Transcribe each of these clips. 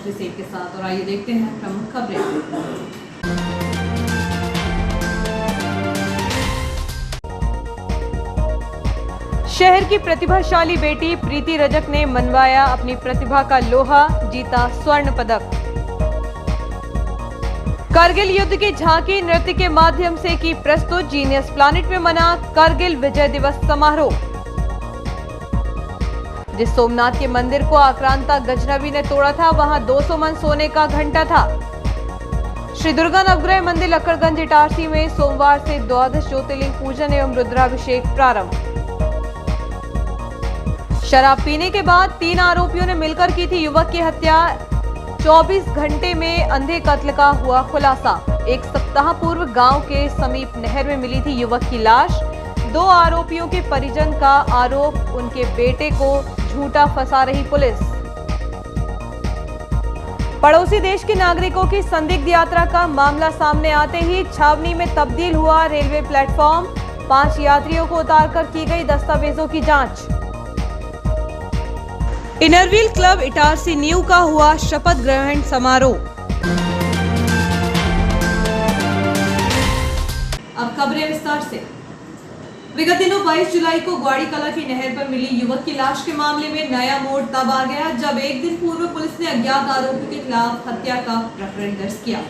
तस्वीर सेठ के साथ और आइए देखते हैं प्रमुख खबरें। शहर की प्रतिभाशाली बेटी प्रीति रजक ने मनवाया अपनी प्रतिभा का लोहा, जीता स्वर्ण पदक। करगिल युद्ध की झांकी नृत्य के माध्यम से की प्रस्तुत। जीनियस प्लैनेट में मना करगिल विजय दिवस समारोह। जिस सोमनाथ के मंदिर को आक्रांता गजनवी ने तोड़ा था, वहां 200 मन सोने का घंटा था। श्री दुर्गा नवग्रह मंदिर लक्कड़गंज इटारसी में सोमवार से द्वादश ज्योतिर्लिंग पूजन एवं रुद्राभिषेक प्रारंभ। शराब पीने के बाद 3 आरोपियों ने मिलकर की थी युवक की हत्या। 24 घंटे में अंधे कत्ल का हुआ खुलासा। एक सप्ताह पूर्व गांव के समीप नहर में मिली थी युवक की लाश। 2 आरोपियों के परिजन का आरोप, उनके बेटे को झूठा फंसा रही पुलिस। पड़ोसी देश के नागरिकों की संदिग्ध यात्रा का मामला सामने आते ही छावनी में तब्दील हुआ रेलवे प्लेटफॉर्म। 5 यात्रियों को उतारकर की गई दस्तावेजों की जांच। इनरव्हील क्लब इटारसी न्यू का हुआ शपथ ग्रहण समारोह। अब खबरें विस्तार से। विगत दिनों 22 जुलाई को ग्वाड़ी कला की नहर पर मिली युवक की लाश के मामले में नया मोड़ तब आ गया जब एक दिन पूर्व पुलिस ने अज्ञात आरोपी के खिलाफ हत्या का प्रकरण दर्ज किया।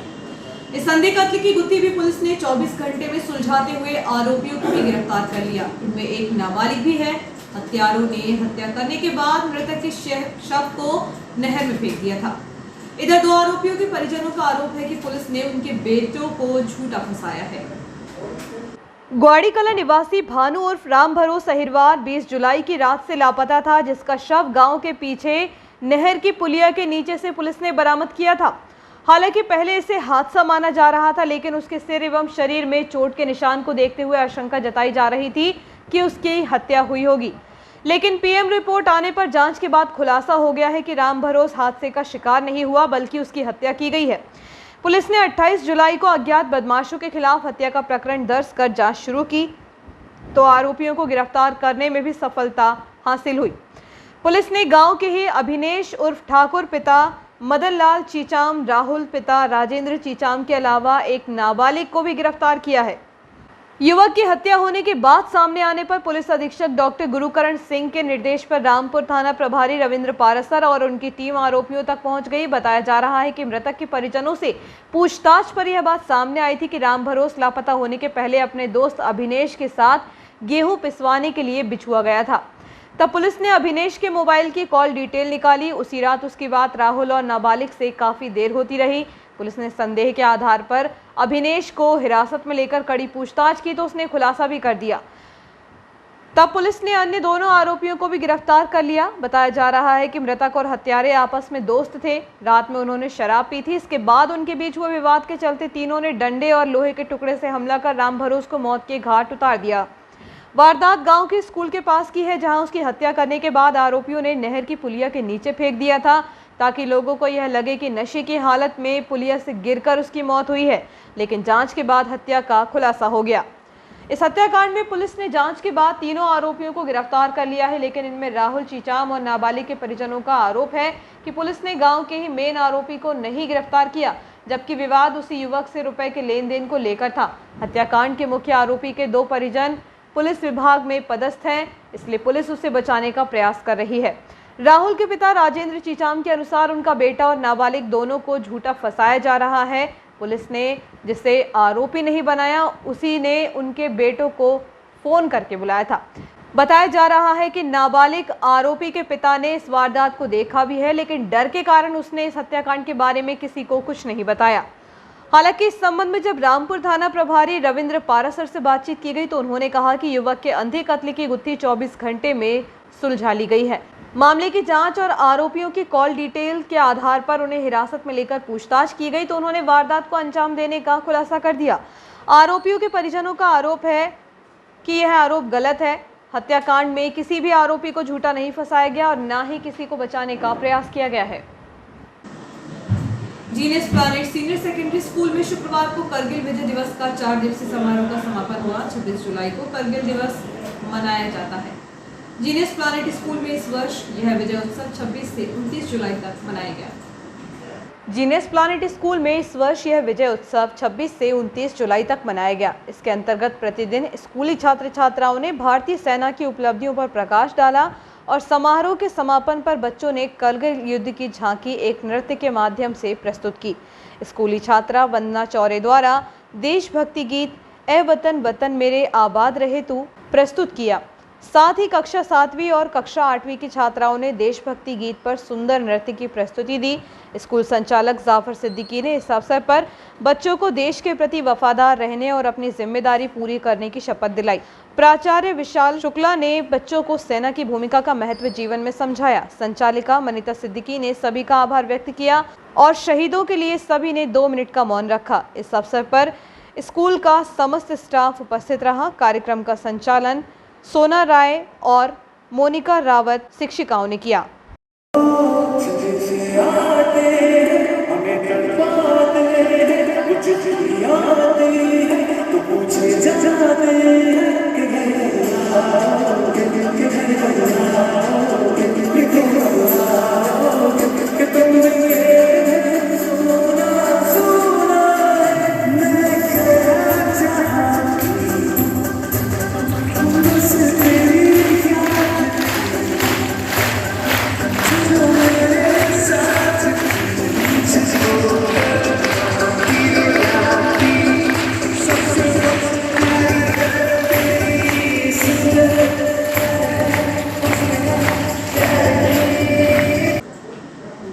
इस संदिग्ध कत्ल की गुत्थी भी पुलिस ने 24 घंटे में सुलझाते हुए आरोपियों को भी गिरफ्तार कर लिया। इनमें एक नाबालिग भी है। हत्यारों ने हत्या करने के बाद मृतक के शव को नहर में फेंक दिया था। इधर 2 आरोपियों के परिजनों का आरोप है कि पुलिस ने उनके बेटों को झूठा फंसाया है। ग्वाड़ी कला निवासी भानु उर्फ राम भरोस अहिरवार 20 जुलाई की रात से लापता था, जिसका शव गांव के पीछे नहर की पुलिया के नीचे से पुलिस ने बरामद किया था। हालांकि पहले इसे हादसा माना जा रहा था, लेकिन उसके सिर एवं शरीर में चोट के निशान को देखते हुए आशंका जताई जा रही थी कि उसकी हत्या हुई होगी। लेकिन पीएम रिपोर्ट आने पर जांच के बाद खुलासा हो गया है कि राम भरोस हादसे का शिकार नहीं हुआ, बल्कि उसकी हत्या की गई है। पुलिस ने 28 जुलाई को अज्ञात बदमाशों के खिलाफ हत्या का प्रकरण दर्ज कर जांच शुरू की, तो आरोपियों को गिरफ्तार करने में भी सफलता हासिल हुई। पुलिस ने गांव के ही अभिनेश उर्फ ठाकुर पिता मदन लाल चीचाम, राहुल पिता राजेंद्र चीचाम के अलावा एक नाबालिग को भी गिरफ्तार किया है। युवक की हत्या होने के बाद सामने आने पर पुलिस अधीक्षक डॉक्टर गुरुकरण सिंह के निर्देश पर रामपुर थाना प्रभारी रविंद्र पारसर और उनकी टीम आरोपियों तक पहुंच गई। बताया जा रहा है कि मृतक के परिजनों से पूछताछ पर यह बात सामने आई थी कि राम भरोस लापता होने के पहले अपने दोस्त अभिनेश के साथ गेहूं पिसवाने के लिए बिछुआ गया था। तब पुलिस ने अभिनेश के मोबाइल की कॉल डिटेल निकाली। उसी रात उसकी बात राहुल और नाबालिग से काफी देर होती रही। पुलिस ने संदेह के आधार पर अभिनेश को हिरासत में लेकर कड़ी पूछताछ की, तो उसने खुलासा भी कर दिया। तब पुलिस ने अन्य दोनों आरोपियों को भी गिरफ्तार कर लिया। बताया जा रहा है कि मृतक और हत्यारे आपस में दोस्त थे। रात में उन्होंने शराब पी थी। इसके बाद उनके बीच हुए विवाद के चलते तीनों ने डंडे और लोहे के टुकड़े से हमला कर राम भरोस को मौत के घाट उतार दिया। वारदात गांव के स्कूल के पास की है, जहां उसकी हत्या करने के बाद आरोपियों ने नहर की पुलिया के नीचे फेंक दिया था, ताकि लोगों को यह लगे कि नशे की हालत में पुलिया से गिरकर उसकी मौत हुई है। लेकिन जांच के बाद हत्या का खुलासा हो गया। इस हत्याकांड में पुलिस ने जांच के बाद तीनों आरोपियों को गिरफ्तार कर लिया है, लेकिन इनमें राहुल चीचाम और नाबालिग के परिजनों का आरोप है कि पुलिस ने गांव के ही मेन आरोपी को नहीं गिरफ्तार किया, जबकि विवाद उसी युवक से रुपए के लेन देन को लेकर था। हत्याकांड के मुख्य आरोपी के 2 परिजन पुलिस विभाग में पदस्थ हैं, इसलिए पुलिस उसे बचाने का प्रयास कर रही है। राहुल के पिता राजेंद्र चीचाम के अनुसार उनका बेटा और नाबालिग दोनों को झूठा फंसाया जा रहा है। पुलिस ने जिसे आरोपी नहीं बनाया, उसी ने उनके बेटों को फोन करके बुलाया था। बताया जा रहा है कि नाबालिग आरोपी के पिता ने इस वारदात को देखा भी है, लेकिन डर के कारण उसने इस हत्याकांड के बारे में किसी को कुछ नहीं बताया। हालांकि इस संबंध में जब रामपुर थाना प्रभारी रविंद्र पारसर से बातचीत की गई, तो उन्होंने कहा कि युवक के अंधे कत्ल की गुत्थी 24 घंटे में सुलझा ली गई है। मामले की जांच और आरोपियों की कॉल डिटेल के आधार पर उन्हें हिरासत में लेकर पूछताछ की गई, तो उन्होंने वारदात को अंजाम देने का खुलासा कर दिया। आरोपियों के परिजनों का आरोप है कि यह आरोप गलत है। हत्याकांड में किसी भी आरोपी को झूठा नहीं फंसाया गया और न ही किसी को बचाने का प्रयास किया गया है। Genius planet senior secondary school में शुक्रवार को करगिल विजय दिवस का 4 दिवसीय समारोह का समापन हुआ। 26 जुलाई को करगिल दिवस मनाया जाता है। जीनियस प्लैनेट स्कूल में इस वर्ष यह विजय उत्सव 26 से 29 जुलाई तक मनाया गया। जीनियस प्लानेट स्कूल में इस वर्ष यह विजय उत्सव 26 से 29 जुलाई तक मनाया गया। इसके अंतर्गत प्रतिदिन स्कूली छात्र छात्राओं ने भारतीय सेना की उपलब्धियों पर प्रकाश डाला और समारोह के समापन पर बच्चों ने करगिल युद्ध की झांकी एक नृत्य के माध्यम से प्रस्तुत की। स्कूली छात्रा वंदना चौरे द्वारा देशभक्ति गीत ए वतन वतन मेरे आबाद रहे तू प्रस्तुत किया। साथ ही कक्षा 7वीं और कक्षा 8वीं की छात्राओं ने देशभक्ति गीत पर सुंदर नृत्य की प्रस्तुति दी। स्कूल संचालक जाफर सिद्दीकी ने इस अवसर पर बच्चों को देश के प्रति वफादार रहने और अपनी जिम्मेदारी पूरी करने की शपथ दिलाई। प्राचार्य विशाल शुक्ला ने बच्चों को सेना की भूमिका का महत्व जीवन में समझाया। संचालिका मनीता सिद्दीकी ने सभी का आभार व्यक्त किया और शहीदों के लिए सभी ने 2 मिनट का मौन रखा। इस अवसर पर स्कूल का समस्त स्टाफ उपस्थित रहा। कार्यक्रम का संचालन सोना राय और मोनिका रावत शिक्षिकाओं ने किया।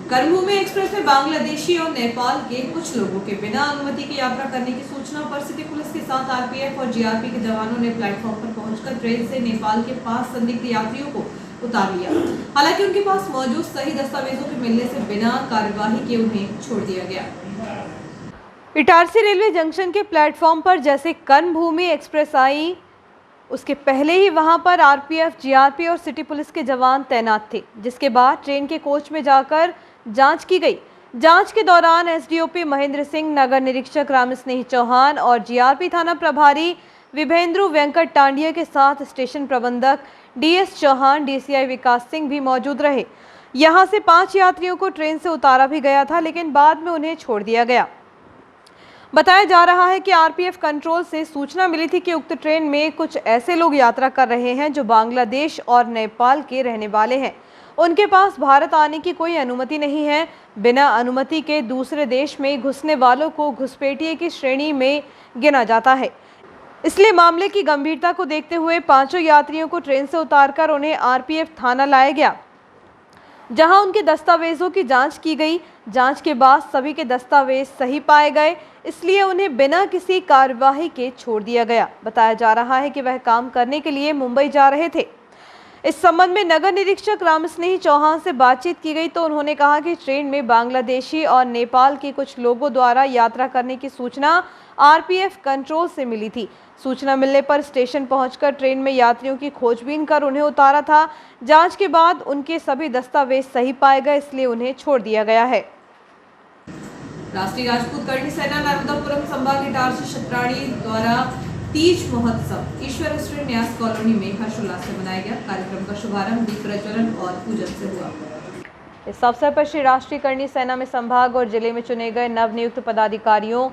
कर्मभूमि एक्सप्रेस में बांग्लादेशी और नेपाल के कुछ लोगों के बिना अनुमति की यात्रा करने की सूचना पर सिटी पुलिस के साथ आरपीएफ और जीआरपी के जवानों ने प्लेटफॉर्म पर पहुंचकर ट्रेन से नेपाल के 5 संदिग्ध यात्रियों को उतार लिया। हालांकि उनके पास मौजूद सही दस्तावेजों के मिलने से बिना कार्यवाही के उन्हें छोड़ दिया गया। इटारसी रेलवे जंक्शन के प्लेटफॉर्म पर जैसे कर्मभूमि एक्सप्रेस आई, उसके पहले ही वहां पर आरपीएफ, जीआरपी और सिटी पुलिस के जवान तैनात थे, जिसके बाद ट्रेन के कोच में जाकर जांच की गई। जांच के दौरान एसडीओपी महेंद्र सिंह, नगर निरीक्षक रामस्नेही चौहान और जीआरपी थाना प्रभारी विभेंद्र वेंकट टांडिया के साथ स्टेशन प्रबंधक डीएस चौहान, डीसीआई विकास सिंह भी मौजूद रहे। यहां से 5 यात्रियों को ट्रेन से उतारा भी गया था, लेकिन बाद में उन्हें छोड़ दिया गया। बताया जा रहा है कि आरपीएफ कंट्रोल से सूचना मिली थी कि उक्त ट्रेन में कुछ ऐसे लोग यात्रा कर रहे हैं जो बांग्लादेश और नेपाल के रहने वाले हैं। उनके पास भारत आने की कोई अनुमति नहीं है। बिना अनुमति के दूसरे देश में घुसने वालों को घुसपैठिए की श्रेणी में गिना जाता है। इसलिए मामले की गंभीरता को देखते हुए 5 यात्रियों को ट्रेन से उतारकर उन्हें आरपीएफ थाना लाया गया, जहां उनके दस्तावेजों की जांच की गई। जांच के बाद सभी के दस्तावेज सही पाए गए, इसलिए उन्हें बिना किसी कार्यवाही के छोड़ दिया गया। बताया जा रहा है कि वह काम करने के लिए मुंबई जा रहे थे। इस संबंध में नगर निरीक्षक रामस्नेही चौहान से बातचीत की गई तो उन्होंने कहा कि ट्रेन में बांग्लादेशी और नेपाल के कुछ लोगों द्वारा यात्रा करने की सूचना आरपीएफ कंट्रोल से मिली थी। सूचना मिलने पर स्टेशन पहुंचकर ट्रेन में यात्रियों की खोजबीन कर उन्हें उतारा था। जांच के बाद उनके सभी दस्तावेज सही पाए गए, इसलिए उन्हें छोड़ दिया गया है। राष्ट्रीय राजपूत करणी सेना नर्मदापुरम संभाग इटारसी छत्राणी द्वारा तीज महोत्सव ईश्वर रेस्टोरेंट न्यास कॉलोनी में हर्षोल्लास से मनाया गया। कार्यक्रम का शुभारंभ दीप प्रज्वलन और पूजन से हुआ। इस अवसर पर श्री राष्ट्रीय करणी सेना में संभाग और जिले में चुने गए नवनियुक्त पदाधिकारियों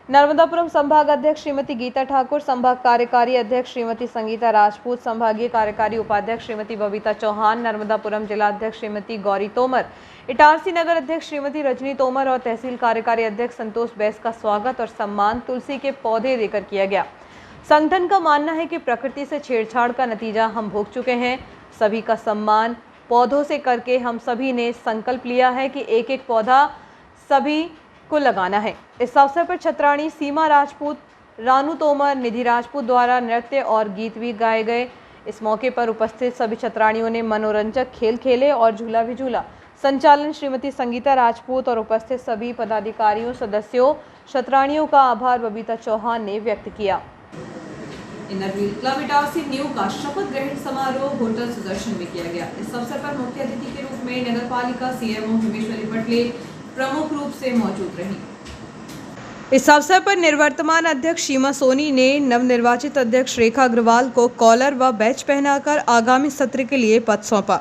नर्मदापुरम संभाग अध्यक्ष श्रीमती गीता ठाकुर, संभाग कार्यकारी अध्यक्ष श्रीमती संगीता राजपूत, संभागीय कार्यकारी उपाध्यक्ष श्रीमती बबीता चौहान, नर्मदापुरम जिला अध्यक्ष श्रीमती गौरी तोमर, इटारसी नगर अध्यक्ष श्रीमती रजनी तोमर और तहसील कार्यकारी अध्यक्ष संतोष बैस का स्वागत और सम्मान तुलसी के पौधे देकर किया गया। संगठन का मानना है कि प्रकृति से छेड़छाड़ का नतीजा हम भोग चुके हैं। सभी का सम्मान पौधों से करके हम सभी ने संकल्प लिया है कि एक एक पौधा सभी को लगाना है। इस अवसर पर छत्राणी सीमा राजपूत, रानू तोमर, निधि राजपूत द्वारा नृत्य और गीत भी गाए गए। इस मौके पर उपस्थित सभी छत्राणियों ने मनोरंजक खेल खेले और झूला भी झूला। संचालन श्रीमती संगीता राजपूत और उपस्थित सभी पदाधिकारियों, सदस्यों, छत्राणियों का आभार बबीता चौहान ने व्यक्त किया। इनरव्हील क्लब इटारसी न्यू का शपथ ग्रहण समारोह होटल सुदर्शन में किया गया। इस अवसर पर मुख्य अतिथि के रूप में नगर पालिका सीएमओ हिमेश्वरी पटले प्रमुख रूप से मौजूद रही। इस अवसर पर निवर्तमान अध्यक्ष सीमा सोनी ने नवनिर्वाचित अध्यक्ष रेखा अग्रवाल को कॉलर व बैच पहनाकर आगामी सत्र के लिए पद सौंपा।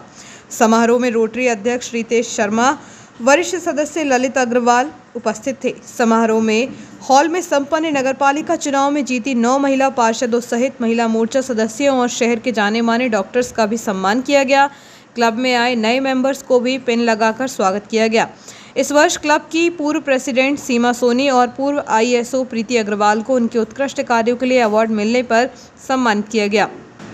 समारोह में रोटरी अध्यक्ष रितेश शर्मा, वरिष्ठ सदस्य ललित अग्रवाल उपस्थित थे। समारोह में हॉल में संपन्न नगरपालिका चुनाव में जीती 9 महिला पार्षदों सहित महिला मोर्चा सदस्यों और शहर के जाने माने डॉक्टर्स का भी सम्मान किया गया। क्लब में आए नए मेंबर्स को भी पिन लगाकर स्वागत किया गया। इस वर्ष क्लब की पूर्व प्रेसिडेंट सीमा सोनी और पूर्व ISO प्रीति अग्रवाल को उनके उत्कृष्ट कार्यों के लिए अवार्ड मिलने पर सम्मानित किया गया।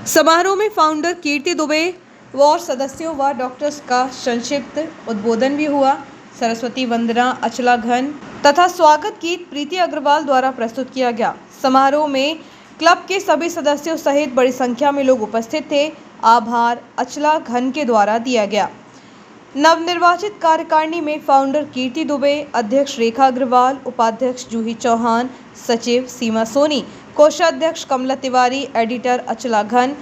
समारोह में फाउंडर कीर्ति दुबे और सदस्यों व डॉक्टर्स का संक्षिप्त उद्बोधन भी हुआ। सरस्वती वंदना, अचला घन तथा स्वागत गीत प्रीति अग्रवाल द्वारा प्रस्तुत किया गया। समारोह में क्लब के सभी सदस्यों सहित बड़ी संख्या में लोग उपस्थित थे। आभार अचला घन के द्वारा दिया गया। नवनिर्वाचित कार्यकारिणी में फाउंडर कीर्ति दुबे, अध्यक्ष रेखा अग्रवाल, उपाध्यक्ष जूही चौहान, सचिव सीमा सोनी, कोषाध्यक्ष कमला तिवारी, एडिटर अचला घन,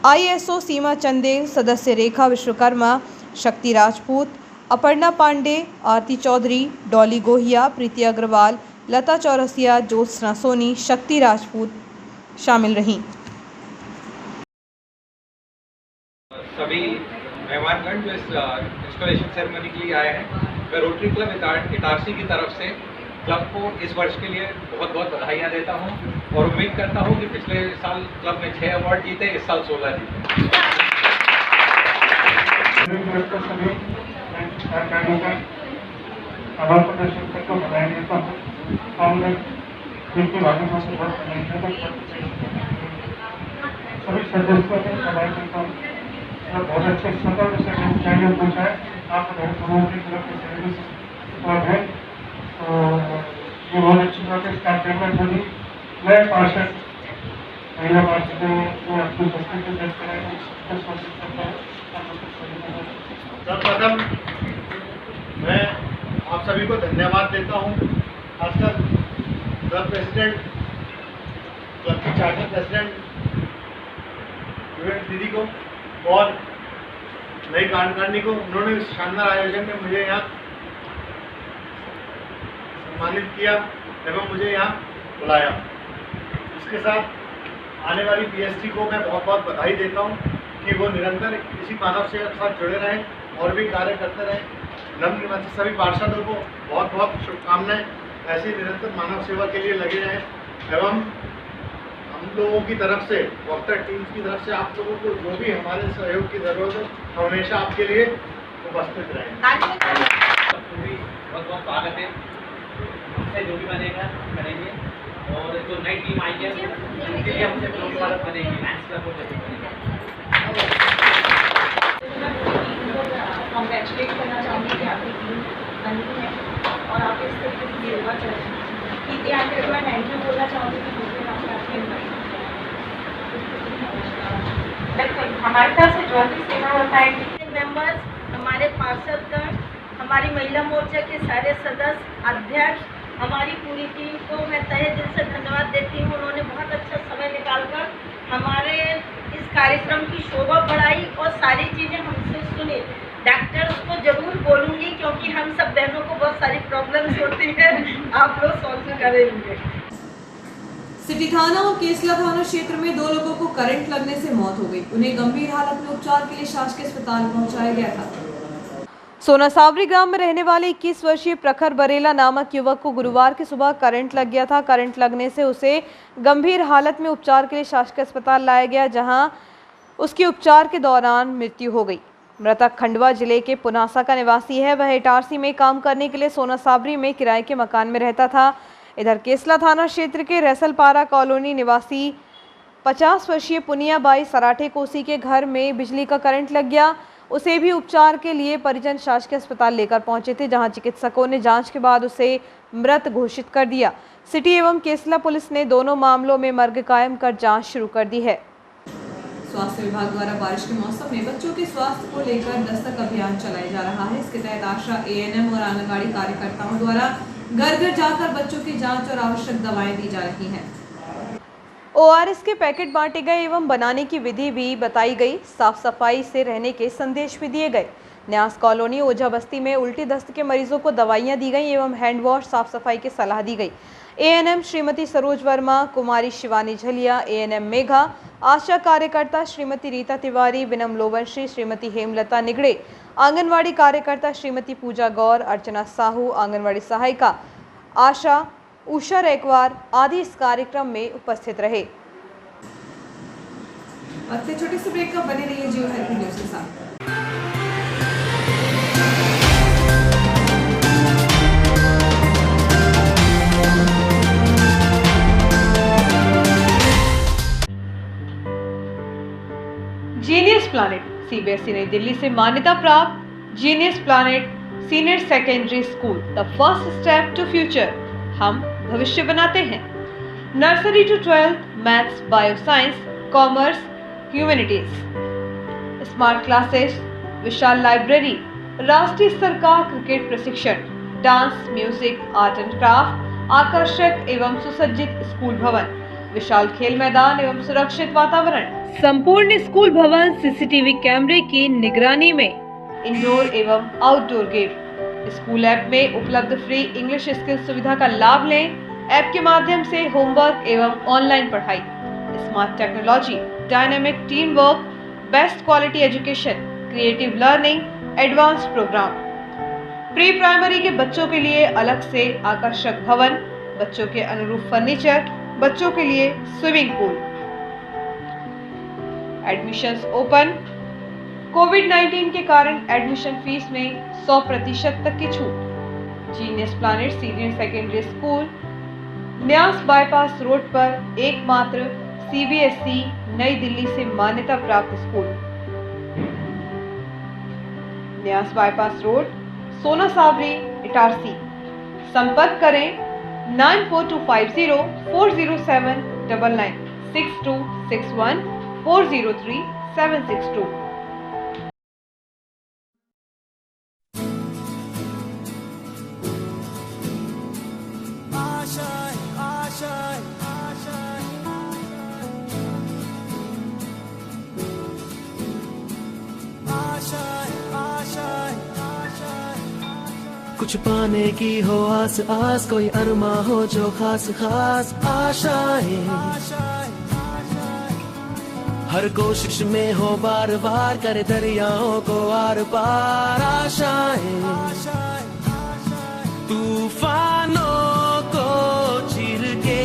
ISO सीमा चंदेल, सदस्य रेखा विश्वकर्मा, शक्ति राजपूत, अपर्णा पांडे, आरती चौधरी, डॉली गोहिया, प्रीति अग्रवाल, लता चौरसिया, ज्योत्सना सोनी, शक्ति राजपूत शामिल रहीं। सभी मेहमानगण जो इस इंस्टॉलेशन सेरेमनी के लिए आए हैं, मैं रोटरी क्लब इटारसी की तरफ से क्लब को इस वर्ष के लिए बहुत बहुत बधाइयाँ देता हूँ और उम्मीद करता हूँ कि पिछले साल क्लब ने 6 अवार्ड जीते, इस साल 16 जीते। सभी सदस्यों ने बहुत अच्छे स्वतंत्र से चाहिए पूछा है। आप रोटरी क्लब के सर्विस क्लब है, तो ये बहुत अच्छी बात है। इसका पेमेंट होगी नए पार्षद महिला पार्षद जो आपकी उपस्थिति दर्ज कराएंगे। सर्वप्रथम मैं आप सभी को धन्यवाद देता हूँ, खासकर क्लब प्रेसिडेंट, क्लब की चार्टर प्रेसिडेंट दीदी को और नई कार्यकारिणी को। उन्होंने इस शानदार आयोजन में मुझे यहाँ सम्मानित किया एवं मुझे यहाँ बुलाया। इसके साथ आने वाली PST को मैं बहुत बहुत बधाई देता हूँ कि वो निरंतर इसी मानव सेवा के साथ जुड़े रहें और भी कार्य करते रहें। नवनिर्वाचित सभी पार्षदों को बहुत बहुत शुभकामनाएं। ऐसी निरंतर मानव सेवा के लिए लगे रहें एवं हम लोगों की तरफ से, वक्ता टीम की तरफ से आप लोगों को जो भी हमारे सहयोग की जरूरत है, हमेशा आपके लिए उपस्थित रहें। बहुत बहुत स्वागत है। हमसे जो भी बनेगा करेंगे और जो नई टीम आई है उनके लिए हमसे स्वागत बनेगी। कॉन्ग्रेचुलेट करना चाहूँगी कि आपकी टीम बनी है और आप इस तरीके से योगा कर रहे हैं। मैं थैंक यू बोलना चाहूँगी कि दूसरे नाम से आपकी हमारे तरफ से जो भी सेवा होता है, मेंबर्स, हमारे पार्षदगण, हमारी महिला मोर्चा के सारे सदस्य, अध्यक्ष, हमारी पूरी टीम को मैं तहे दिल से धन्यवाद देती हूँ। उन्होंने बहुत अच्छा समय निकालकर हमारे इस कार्यक्रम की शोभा बढ़ाई और सारी चीज़ें हमसे सुनी। डॉक्टर्स को जरूर बोलूँगी क्योंकि हम सब बहनों को बहुत सारी प्रॉब्लम्स होती हैं, आप लोग सॉल्व करेंगे। सिटी थाना और केसला थाना क्षेत्र में 2 लोगों को करंट लगने से मौत हो गई। उन्हें गंभीर हालत में उपचार के लिए शासकीय अस्पताल पहुंचाया गया था। सोनासावरी ग्राम में रहने वाले 21 वर्षीय प्रखर बरेला नामक युवक को गुरुवार की सुबह करंट लग गया था। करंट लगने से उसे गंभीर हालत में उपचार के लिए शासकीय अस्पताल लाया गया, जहां उसकी उपचार के दौरान मृत्यु हो गई। मृतक खंडवा जिले के पुनासा का निवासी है। वह इटारसी में काम करने के लिए सोनासावरी में किराए के मकान में रहता था। इधर केसला थाना क्षेत्र के रैसलपारा कॉलोनी निवासी 50 वर्षीय पुनियाबाई सराठे कोसी के घर में बिजली का करंट लग गया। उसे भी उपचार के लिए परिजन शासकीय अस्पताल लेकर पहुंचे थे, जहां चिकित्सकों ने जांच के बाद उसे मृत घोषित कर दिया। सिटी एवं केसला पुलिस ने दोनों मामलों में मर्ग कायम कर जांच शुरू कर दी है। स्वास्थ्य विभाग द्वारा बारिश के मौसम में बच्चों के स्वास्थ्य को लेकर दस्तक अभियान चलाया जा रहा है। इसके तहत आशा, ANM और आंगनबाड़ी कार्यकर्ताओं द्वारा घर घर जाकर बच्चों की जांच और आवश्यक दवाएं दी जा रही हैं। ORS के पैकेट बांटे गए एवं बनाने की विधि भी बताई गई। साफ सफाई से रहने के संदेश भी दिए गए। न्यास कॉलोनी ओझा बस्ती में उल्टी दस्त के मरीजों को दवाइयां दी गई एवं हैंड वॉश, साफ सफाई की सलाह दी गई। ANM श्रीमती सरोज वर्मा, कुमारी शिवानी झलिया, ANM मेघा, आशा कार्यकर्ता श्रीमती रीता तिवारी, विनम लोवंशी, श्रीमती हेमलता निगड़े, आंगनवाड़ी कार्यकर्ता श्रीमती पूजा गौर, अर्चना साहू, आंगनवाड़ी सहायिका आशा, उषा रेकवार आदि इस कार्यक्रम में उपस्थित रहे। और छोटे से ब्रेक का बने रहिए जियो हेल्थ न्यूज के साथ। जीनियस प्लैनेट सीबीएसई नई दिल्ली से मान्यता प्राप्त genius planet senior secondary school, the first step to future. हम भविष्य बनाते हैं। Nursery to 12th maths, bio science, commerce, humanities, smart classes, विशाल लाइब्रेरी, राष्ट्रीय स्तर का क्रिकेट प्रशिक्षण, dance, music, art and craft, आकर्षक एवं सुसज्जित स्कूल भवन, विशाल खेल मैदान एवं सुरक्षित वातावरण, संपूर्ण स्कूल भवन सीसीटीवी कैमरे की निगरानी में, इंडोर एवं आउटडोर गेम। स्कूल ऐप में उपलब्ध फ्री इंग्लिश स्किल सुविधा का लाभ लें। ऐप के माध्यम से होमवर्क एवं ऑनलाइन पढ़ाई, smart technology, dynamic team work, best quality education, creative learning, advance programme. Pre primary के बच्चों के लिए अलग से आकर्षक भवन, बच्चों के अनुरूप फर्नीचर, बच्चों के लिए स्विमिंग पूल। Admissions open. कोविड-19 के कारण एडमिशन फीस में 100% तक की छूट। Genius planet senior secondary school, Nyas bypass road पर एकमात्र सीबीएसई नई दिल्ली से मान्यता प्राप्त स्कूल। न्यास बाईपास रोड, सोना सावरी, इटारसी। संपर्क करें 9425040799 6261 403 762। कुछ पाने की हो आस आस, कोई अरमा हो जो खास खास आशाएं, हर कोशिश में हो बार बार, करे दरियाओं को आर पार आशाएं, तूफानों को चीर के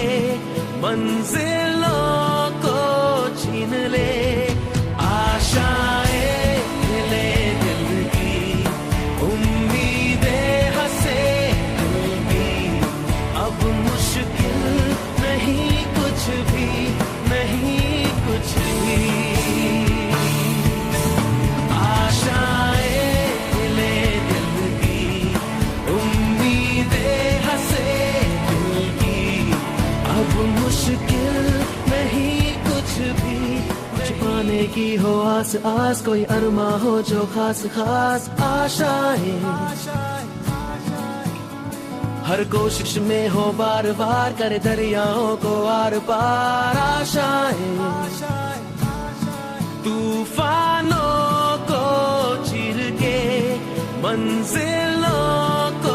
मंजिलों को छीन ले, आशाएं ले दिल की, उम्मीदें हंसे दिल की, अब मुश्किल नहीं कुछ भी, नहीं कुछ भी, आशाएं ले दिल की, उम्मीदें हंसे दिल की, अब मुश्किल नहीं कुछ भी, कुछ पाने की हो आस आस, कोई अरमा हो जो खास खास आशाएं, हर कोशिश में हो बार बार, करे दरियाओं को आर पार आशाएं, तूफानों को चीर के मंजिलों को।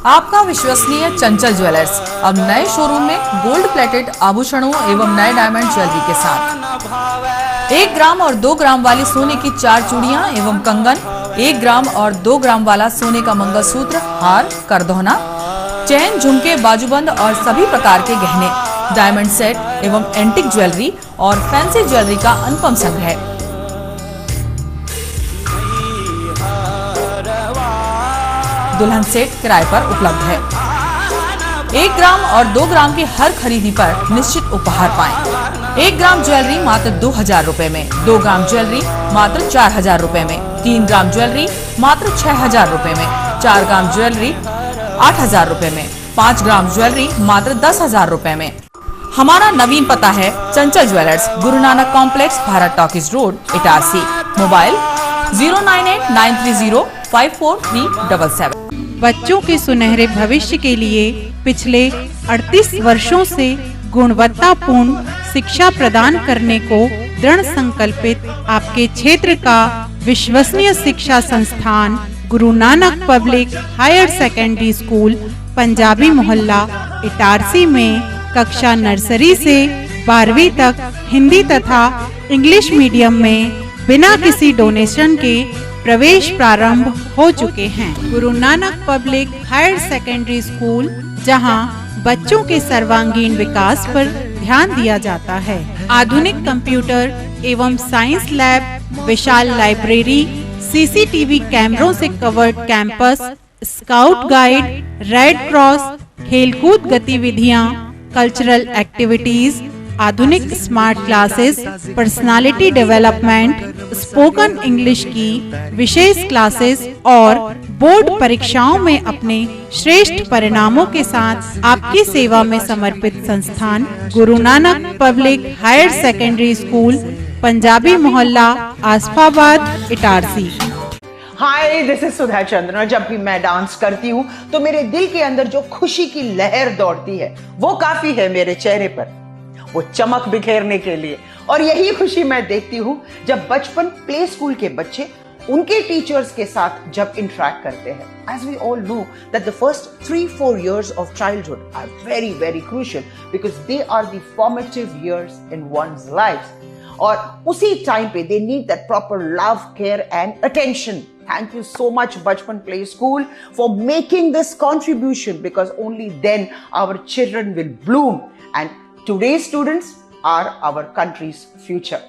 आपका विश्वसनीय चंचल ज्वेलर्स अब नए शोरूम में गोल्ड प्लेटेड आभूषणों एवं नए डायमंड ज्वेलरी के साथ 1 ग्राम और 2 ग्राम वाली सोने की 4 चूड़ियां एवं कंगन, 1 ग्राम और 2 ग्राम वाला सोने का मंगलसूत्र, हार, करदौना, चैन, झुमके, बाजूबंद और सभी प्रकार के गहने, डायमंड सेट एवं एंटिक ज्वेलरी और फैंसी ज्वेलरी का अनुपम संग्रह। दुल्हन सेट किराए पर उपलब्ध है। 1 ग्राम और 2 ग्राम की हर खरीदी पर निश्चित उपहार पाएं। 1 ग्राम ज्वेलरी मात्र 2000 रुपए में, 2 ग्राम ज्वेलरी मात्र 4000 रुपए में, 3 ग्राम ज्वेलरी मात्र 6000 रुपए में, 4 ग्राम ज्वेलरी 8000 रुपए में, 5 ग्राम ज्वेलरी मात्र 10000 रुपए में। हमारा नवीन पता है चंचल jewellers, Guru Nanak complex, Bharat talkies road, Itarsi. Mobile 09893054377। बच्चों के सुनहरे भविष्य के लिए पिछले 38 वर्षों से गुणवत्तापूर्ण शिक्षा प्रदान करने को दृढ़ संकल्पित आपके क्षेत्र का विश्वसनीय शिक्षा संस्थान Guru Nanak public higher secondary school, Punjabi Mohalla, Itarsi में कक्षा नर्सरी से 12वीं तक हिंदी तथा इंग्लिश मीडियम में बिना किसी डोनेशन के प्रवेश प्रारंभ हो चुके हैं। Guru Nanak public higher secondary school, जहां बच्चों के सर्वांगीण विकास पर ध्यान दिया जाता है। आधुनिक कंप्यूटर एवं साइंस लैब, विशाल लाइब्रेरी, सीसीटीवी कैमरों से covered campus, scout guide, red cross, खेलकूद गतिविधियां, कल्चरल एक्टिविटीज, आधुनिक smart classes, personality development, spoken English की विशेष क्लासेस और बोर्ड परीक्षाओं में अपने श्रेष्ठ परिणामों के साथ आपकी सेवा में समर्पित संस्थान Guru Nanak public higher secondary school, Punjabi Mohalla, Asafabad, Itarsi. Hi, this is Sudha Chandran. और जब भी मैं डांस करती हूँ तो मेरे दिल के अंदर जो खुशी की लहर दौड़ती है वो काफी है मेरे चेहरे पर, वो चमक बिखेरने के लिए। और यही खुशी मैं देखती हूँ जब बचपन प्ले स्कूल के बच्चे उनके टीचर्स के साथ जब इंटरेक्ट करते हैं। As we all know that the first 3-4 years of childhood are very, very crucial because they are the formative years in one's life. और उसी टाइम पे they need that proper love, care and attention. Thank you so much Bachpan Play School for making this contribution, because only then our children will bloom and today's students are our country's future.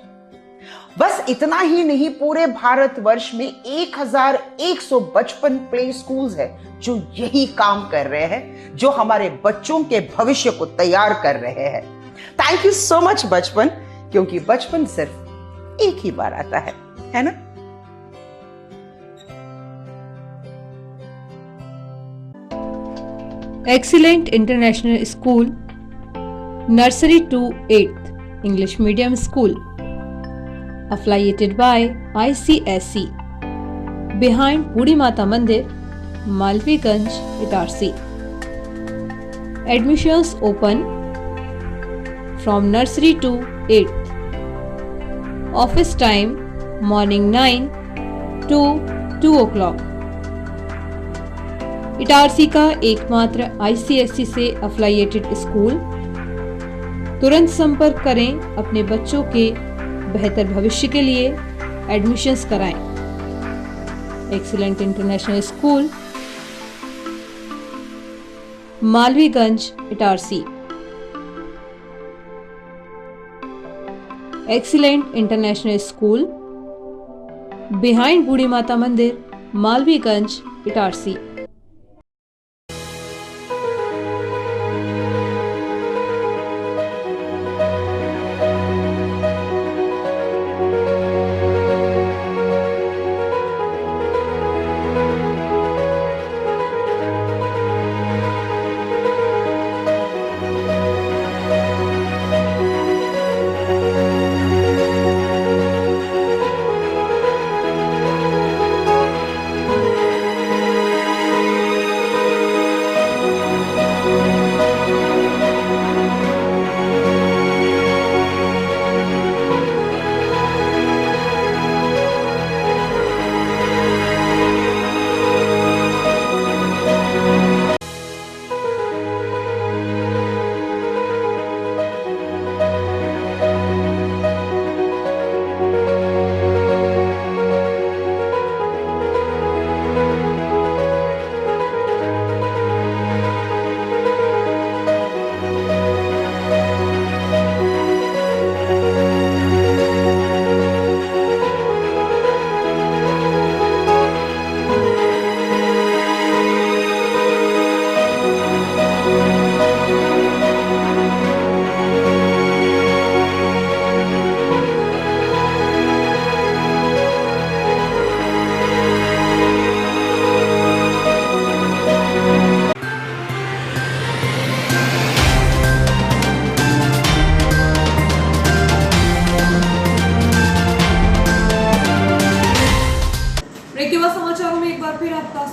बस इतना ही नहीं, पूरे भारतवर्ष में 1100 बचपन play schools है जो यही काम कर रहे हैं, जो हमारे बच्चों के भविष्य को तैयार कर रहे हैं। थैंक यू सो मच बचपन, क्योंकि बचपन सिर्फ एक ही बार आता है ना? Excellent International School, Nursery to 8th English Medium School, affiliated by ICSE, behind Budi Mata Mandir, Malviganj, Itarsi. Admissions open from nursery to 8th. Office time morning 9 to 2 o'clock. Itarsi का एकमात्र ICSE से अफिलिएटेड स्कूल। तुरंत संपर्क करें अपने बच्चों के बेहतर भविष्य के लिए, एडमिशन्स कराएं। Excellent international school, Malviganj, Itarsi. Excellent international school, behind Budhi Mata मंदिर, मालवीगंज, इटारसी।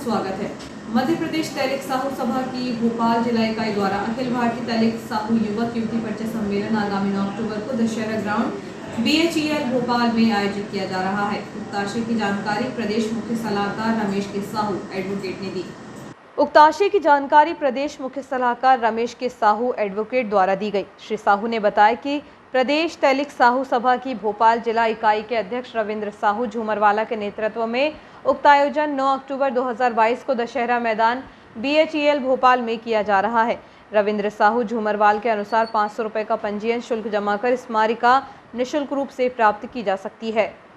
स्वागत है। मध्य प्रदेश तैलिक साहू सभा की भोपाल जिला इकाई द्वारा अखिल भारतीय तैलिक साहू युवक युवती परिचय सम्मेलन आगामी 9 अक्टूबर को दशहरा ग्राउंड BHEL भोपाल में आयोजित किया जा रहा है। उक्त आशय की जानकारी प्रदेश मुख्य सलाहकार रमेश के साहू एडवोकेट ने दी। उक्ताशय की जानकारी प्रदेश मुख्य सलाहकार रमेश के साहू एडवोकेट द्वारा दी गई। श्री साहू ने बताया कि प्रदेश तैलिक साहू सभा की भोपाल जिला इकाई के अध्यक्ष रविंद्र साहू झूमरवाला के नेतृत्व में उक्त आयोजन 9 अक्टूबर 2022 को दशहरा मैदान BHEL भोपाल में किया जा रहा है। रविंद्र साहू झूमरवाल के अनुसार 500 रुपये का पंजीयन शुल्क जमा कर स्मारिका निःशुल्क रूप से प्राप्त की जा सकती है।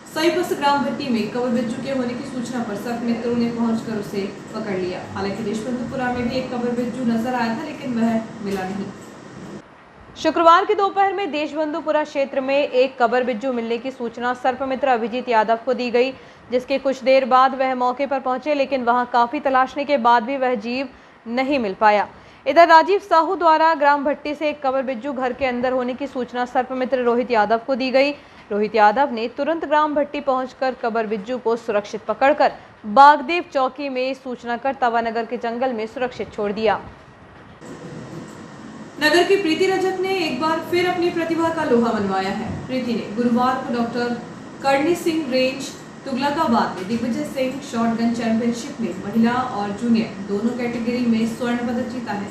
सईपस ग्राम भट्टी में कवर बिज्जू के होने की सूचना पर सर्प मित्रों ने पहुंचकर उसे पकड़ लिया। हालांकि देशबंधुपुरा में भी एक कवर बिज्जू नजर आया था, लेकिन वह मिला नहीं। शुक्रवार की दोपहर में देशबंधुपुरा क्षेत्र में एक कबर बिज्जू मिलने की सूचना सर्पमित्र अभिजीत यादव को दी गई, जिसके कुछ देर बाद वह मौके पर पहुंचे, लेकिन वहां काफी तलाशने के बाद भी वह जीव नहीं मिल पाया। इधर राजीव साहू द्वारा ग्राम भट्टी से एक कबर बिज्जू घर के अंदर होने की सूचना सर्पमित्र रोहित यादव को दी गई। रोहित यादव ने तुरंत ग्राम भट्टी पहुंचकर कबर बिज्जू को सुरक्षित पकड़कर बागदेव चौकी में सूचना कर तवानगर के जंगल में सुरक्षित छोड़ दिया। नगर की प्रीति रजक ने एक बार फिर अपनी प्रतिभा का लोहा मनवाया है। प्रीति ने गुरुवार को डॉक्टर करणी सिंह रेंज तुगलकाबाद में दिग्विजय सिंह शॉटगन चैंपियनशिप में महिला और जूनियर दोनों कैटेगरी में स्वर्ण पदक जीता है।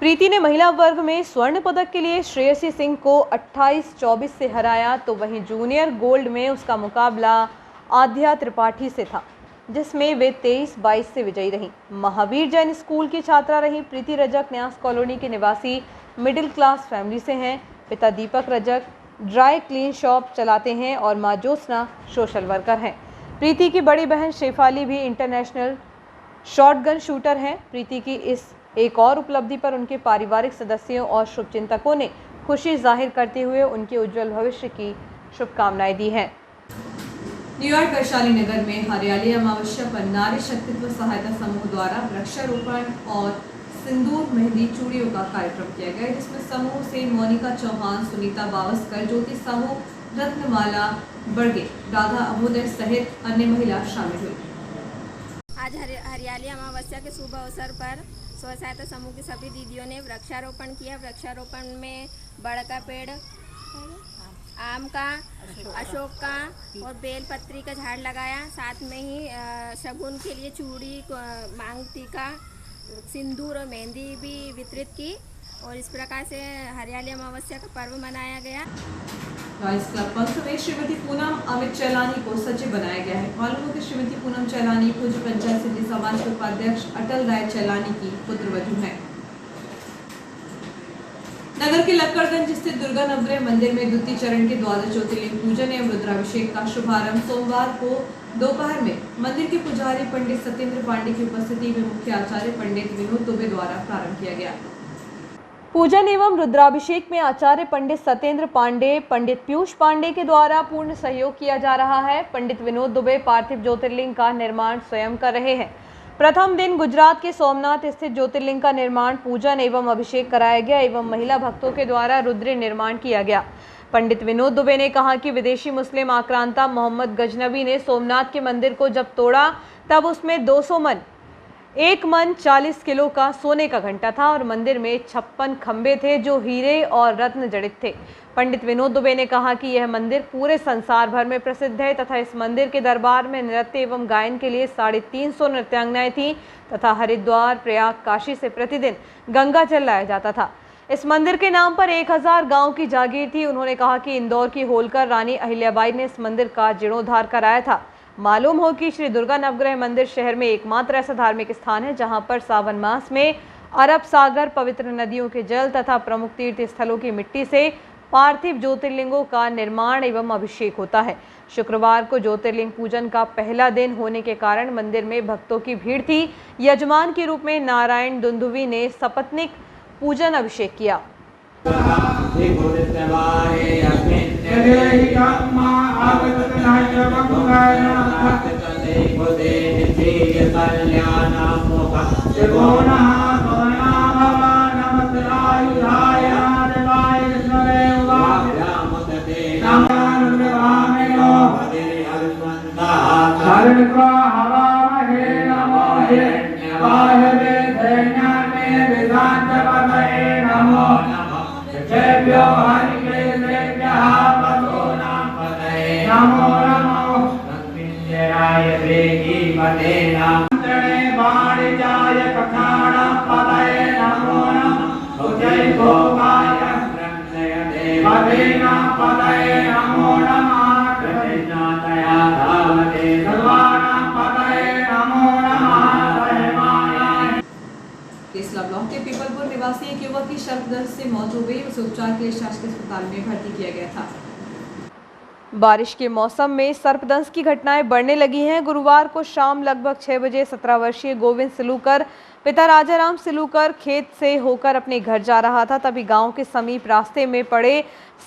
प्रीति ने महिला वर्ग में स्वर्ण पदक के लिए श्रेयसी सिंह को 28-24 से हराया, तो वहीं जूनियर गोल्ड में उसका मुकाबला आध्या त्रिपाठी से था, जिसमें वे 23-22 से विजयी रहीं। महावीर जैन स्कूल की छात्रा रही प्रीति रजक न्यास कॉलोनी के निवासी मिडिल क्लास फैमिली से हैं। पिता दीपक रजक ड्राई क्लीन शॉप चलाते हैं और मां ज्योत्सना सोशल वर्कर हैं। प्रीति की बड़ी बहन शेफाली भी इंटरनेशनल शॉटगन शूटर हैं। प्रीति की इस एक और उपलब्धि पर उनके पारिवारिक सदस्यों और शुभचिंतकों ने खुशी जाहिर करते हुए उनके उज्जवल भविष्य की शुभकामनाएं दी हैं। न्यूयॉर्क वैशाली नगर में हरियाली अमावस्या पर नारी शक्तित्व सहायता समूह द्वारा वृक्षारोपण और सिंदूर मेहंदी चूड़ियों का कार्यक्रम किया गया, जिसमें समूह से मोनिका चौहान, सुनीता बावस्कर, ज्योति साहू, रत्नमाला बर्गे, राधा अभोदय सहित अन्य महिला शामिल हुई। आज हरियाली अमावस्या के शुभ अवसर पर स्व सहायता समूह की सभी दीदियों ने वृक्षारोपण किया। वृक्षारोपण में बड़ का पेड़, आम का, अशोक का और बेलपत्री का झाड़ लगाया। साथ में ही शगुन के लिए चूड़ी, मांग टीका, सिंदूर और मेहंदी भी वितरित की और इस प्रकार से हरियाली अमावस्या का पर्व मनाया गया। रॉयल्स क्लब पंथ में श्रीमती पूनम अमित चैलानी को सचिव बनाया गया है। मालूम हो कि श्रीमती पूनम चैलानी पूज्य पंचायत समिति समाज के उपाध्यक्ष अटल राय चैलानी की पुत्रवधू है। नगर के लक्कड़गंज स्थित दुर्गा नवग्रह मंदिर में द्वितीय चरण के द्वादश ज्योतिर्लिंग पूजन एवं रुद्राभिषेक का शुभारंभ सोमवार को दोपहर में मंदिर के पुजारी पंडित सत्येंद्र पांडे की उपस्थिति में मुख्य आचार्य पंडित विनोद दुबे द्वारा प्रारंभ किया गया। पूजन एवं रुद्राभिषेक में आचार्य पंडित सत्येंद्र पांडे, पंडित पीयूष पांडे के द्वारा पूर्ण सहयोग किया जा रहा है। पंडित विनोद दुबे पार्थिव ज्योतिर्लिंग का निर्माण स्वयं कर रहे हैं। प्रथम दिन गुजरात के सोमनाथ स्थित ज्योतिर्लिंग का निर्माण, पूजन एवं अभिषेक कराया गया एवं महिला भक्तों के द्वारा रुद्र निर्माण किया गया। पंडित विनोद दुबे ने कहा कि विदेशी मुस्लिम आक्रांता मोहम्मद गजनबी ने सोमनाथ के मंदिर को जब तोड़ा तब उसमें 200 मन, 1 मन 40 किलो का सोने का घंटा था और मंदिर में 56 खंबे थे जो हीरे और रत्न जड़ित थे। पंडित विनोद दुबे ने कहा कि यह मंदिर पूरे संसार भर में प्रसिद्ध है तथा इस मंदिर के दरबार में नृत्य एवं गायन के लिए 350 नृत्यांगनाएं थीं तथा हरिद्वार, प्रयाग, काशी से प्रतिदिन गंगा जल लाया जाता था। इस मंदिर के नाम पर 1000 गांव की जागीर थी। उन्होंने कहा कि इंदौर की होलकर रानी अहिल्याबाई ने इस मंदिर का जीर्णोद्धार कराया था। मालूम हो कि श्री दुर्गा नवग्रह मंदिर शहर में एकमात्र ऐसा धार्मिक स्थान है जहां पर सावन मास में अरब सागर, पवित्र नदियों के जल तथा प्रमुख तीर्थ स्थलों की मिट्टी से पार्थिव ज्योतिर्लिंगों का निर्माण एवं अभिषेक होता है। शुक्रवार को ज्योतिर्लिंग पूजन का पहला दिन होने के कारण मंदिर में भक्तों की भीड़ थी। यजमान के रूप में नारायण दुंदुवी ने सपत्निक पूजन अभिषेक किया। नमो नमो केसला ब्लॉक के पीपलपुर निवासी एक युवक की सर्पदंश से मौत हो गई। उसे उपचार के लिए शासकीय अस्पताल में भर्ती किया गया था। बारिश के मौसम में सर्पदंश की घटनाएं बढ़ने लगी हैं। गुरुवार को शाम लगभग 6 बजे 17 वर्षीय गोविंद सिलूकर पिता राजाराम सिलूकर खेत से होकर अपने घर जा रहा था, तभी गांव के समीप रास्ते में पड़े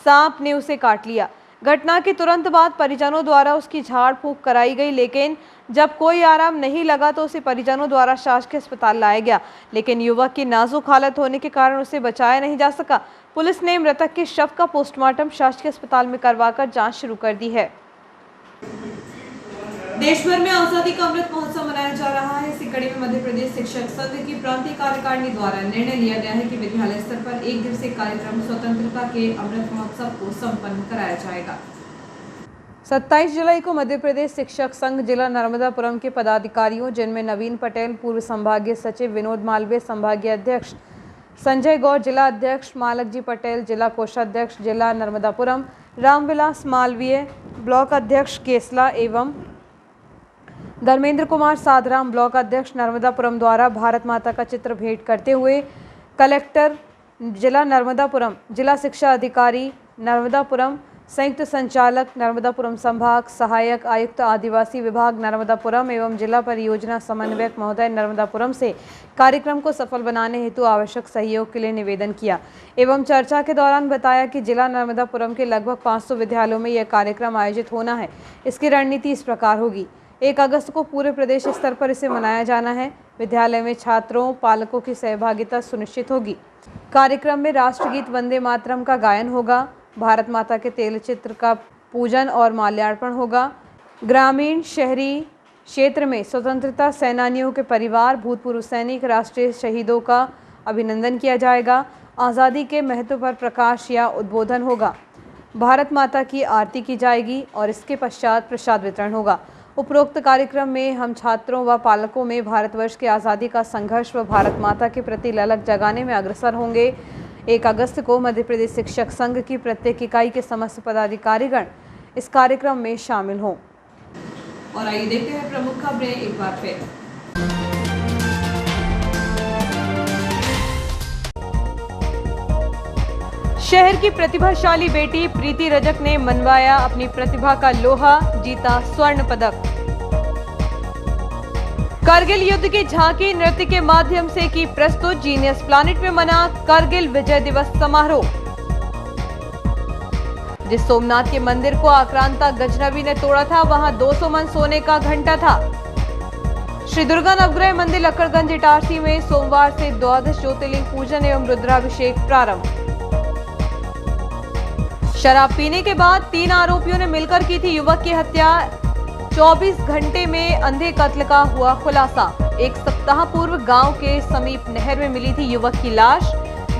सांप ने उसे काट लिया। घटना के तुरंत बाद परिजनों द्वारा उसकी झाड़ फूंक कराई गई, लेकिन जब कोई आराम नहीं लगा तो उसे परिजनों द्वारा शासकीय अस्पताल लाया गया, लेकिन युवक की नाजुक हालत होने के कारण उसे बचाया नहीं जा सका। पुलिस ने मृतक के शव का पोस्टमार्टम शासकीय अस्पताल में करवाकर जांच शुरू कर दी है। देश भर में आजादी का अमृत महोत्सव मनाया जा रहा है। इसी कड़ी में मध्य प्रदेश शिक्षक संघ की प्रांतीय कार्यकारिणी द्वारा निर्णय लिया गया है कि विद्यालय स्तर पर एक दिवसीय कार्यक्रम स्वतंत्रता के अमृत महोत्सव को संपन्न कराया जाएगा। 27 जुलाई को मध्य प्रदेश शिक्षक संघ जिला नर्मदापुरम के पदाधिकारियों, जिनमें नवीन पटेल पूर्व संभागीय सचिव, विनोद मालवीय संभागीय अध्यक्ष, संजय गौर जिला अध्यक्ष, मालक जी पटेल जिला कोषाध्यक्ष जिला नर्मदापुरम, रामविलास मालवीय ब्लॉक अध्यक्ष केसला एवं धर्मेंद्र कुमार साधराम ब्लॉक अध्यक्ष नर्मदापुरम द्वारा भारत माता का चित्र भेंट करते हुए कलेक्टर जिला नर्मदापुरम, जिला शिक्षा अधिकारी नर्मदापुरम, संयुक्त संचालक नर्मदापुरम संभाग, सहायक आयुक्त आदिवासी विभाग नर्मदापुरम एवं जिला परियोजना समन्वयक महोदय नर्मदापुरम से कार्यक्रम को सफल बनाने हेतु आवश्यक सहयोग के लिए निवेदन किया एवं चर्चा के दौरान बताया कि जिला नर्मदापुरम के लगभग 500 विद्यालयों में यह कार्यक्रम आयोजित होना है। इसकी रणनीति इस प्रकार होगी: 1 अगस्त को पूरे प्रदेश स्तर पर इसे मनाया जाना है। विद्यालय में छात्रों, पालकों की सहभागिता सुनिश्चित होगी। कार्यक्रम में राष्ट्रगीत वंदे मातरम का गायन होगा। भारत माता के तेल चित्र का पूजन और माल्यार्पण होगा। ग्रामीण शहरी क्षेत्र में स्वतंत्रता सेनानियों के परिवार, भूतपूर्व सैनिक, राष्ट्रीय शहीदों का अभिनंदन किया जाएगा। आज़ादी के महत्व पर प्रकाश या उद्बोधन होगा। भारत माता की आरती की जाएगी और इसके पश्चात प्रसाद वितरण होगा। उपरोक्त कार्यक्रम में हम छात्रों व पालकों में भारतवर्ष की आज़ादी का संघर्ष व भारत माता के प्रति ललक जगाने में अग्रसर होंगे। 1 अगस्त को मध्य प्रदेश शिक्षक संघ की प्रत्येक इकाई के समस्त पदाधिकारीगण इस कार्यक्रम में शामिल हों। और आइए देखते हैं प्रमुख खबरें एक बार फिर। शहर की प्रतिभाशाली बेटी प्रीति रजक ने मनवाया अपनी प्रतिभा का लोहा, जीता स्वर्ण पदक। कारगिल युद्ध की झांकी नृत्य के माध्यम से की प्रस्तुत। जीनियस प्लैनेट में मना कारगिल विजय दिवस समारोह। जिस सोमनाथ के मंदिर को आक्रांता गजनबी ने तोड़ा था, वहां 200 मन सोने का घंटा था। श्री दुर्गा नवग्रह मंदिर लक्कड़गंज इटारसी में सोमवार से द्वादश ज्योतिर्लिंग पूजन एवं रुद्राभिषेक प्रारंभ। शराब पीने के बाद 3 आरोपियों ने मिलकर की थी युवक की हत्या। 24 घंटे में अंधे कत्ल का हुआ खुलासा। 1 सप्ताह पूर्व गांव के समीप नहर में मिली थी युवक की लाश।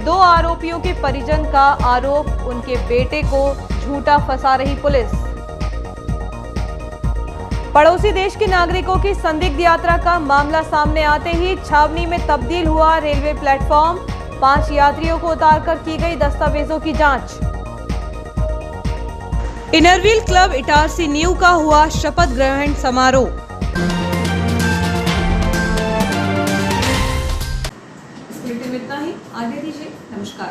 2 आरोपियों के परिजन का आरोप, उनके बेटे को झूठा फंसा रही पुलिस। पड़ोसी देश के नागरिकों की संदिग्ध यात्रा का मामला सामने आते ही छावनी में तब्दील हुआ रेलवे प्लेटफॉर्म। 5 यात्रियों को उतारकर की गई दस्तावेजों की जांच। इनरव्हील क्लब इटारसी न्यू का हुआ शपथ ग्रहण समारोह। इस बुलेटिन में इतना ही। आगे दीजिए। नमस्कार।